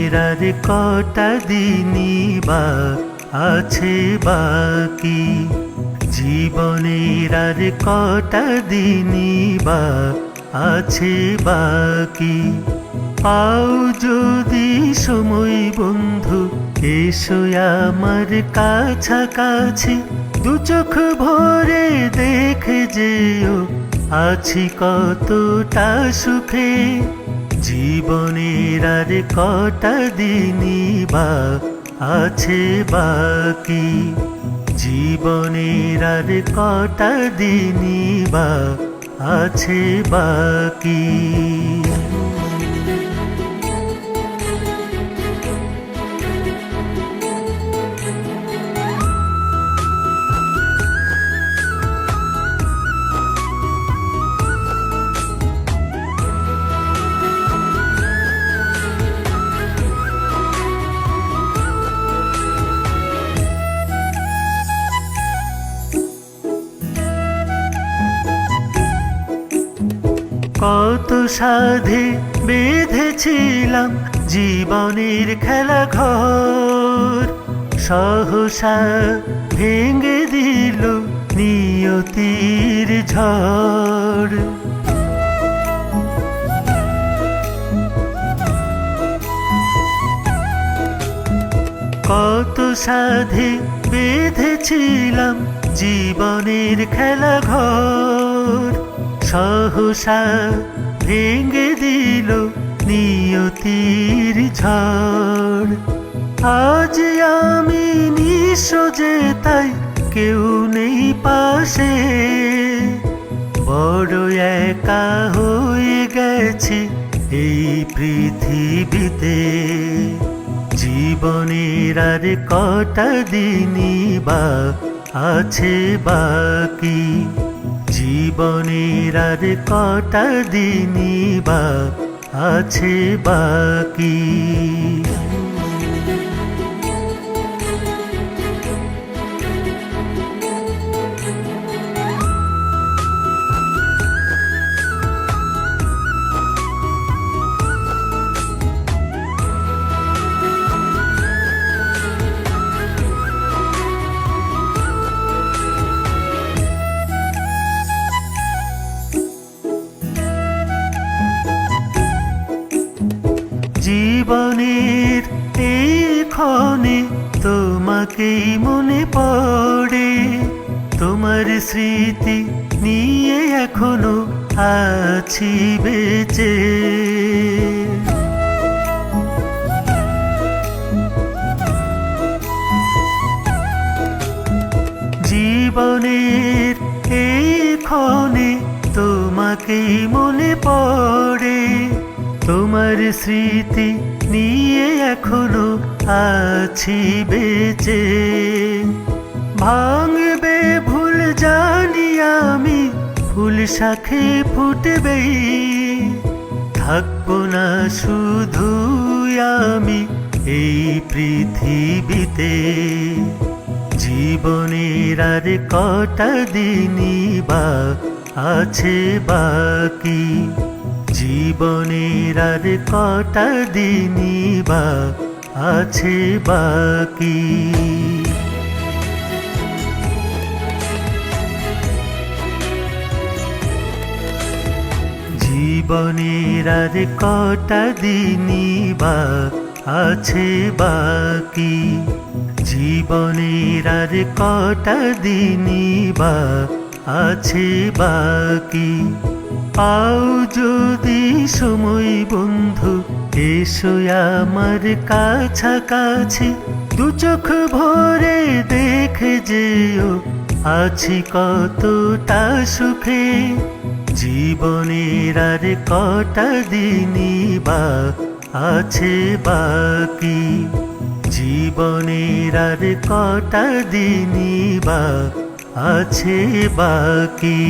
জীবনের আর কটা দিনই বা আছে বাকি, জীবনের আর কটা দিনই বা আছে বাকি। পাও যদি সময় বন্ধু, এসো আমার কাছাকাছি, দু চোখ ভরে দেখে যেও আছি কতটা সুখে। জীবনের আর কটা দিনই বা আছে বাকি, জীবনের আর কটা দিনই বা আছে বাকি। কত সাধে বেঁধেছিলাম জীবনের খেলা ঘর, সহসা ভেঙে দিল নিয়তির ঝড়। কত সাধে বেঁধেছিলাম জীবনের খেলা ঘর, সহসা ভেঙে দিল নিয়তির ঝড়। আজ আমি নিঃস্ব যে তাই কেউ নেই পাশে, বড় একা হয়ে গেছি এই পৃথিবীতে। জীবনের আর কটা দিনই বা আছে বাকি, জীবনের আর কটা দিনই বা আছে বাকি। জীবনের এই ক্ষণে তোমাকেই মনে পড়ে, তোমার স্মৃতি নিয়ে এখনো আছি বেঁচে। জীবনের এই ক্ষণে তোমাকেই মনে পড়ে, তোমার স্মৃতি নিয়ে এখনো আছি বেঁচে। ভাঙবে ভুল জানি আমি, ফুল শাখে ফুটবেই, থাকবো না শুধু আমি এই পৃথিবীতে। জীবনের আর কটা দিনই বা আছে বাকি, জীবনের আর কটা দিনই বা আছে বাকি। জীবনের আর কটা দিনই বা আছে বাকি, জীবনের আর কটা দিনই বা আছে বাকি। পাও যদি সময় বন্ধু, এসো আমার কাছাকাছি, দু চোখ ভরে দেখে যেও আছি কতটা সুখে। জীবনের আর কটা দিনই বা আছে বাকি, জীবনের আর কটা দিনই বা আছে বাকি।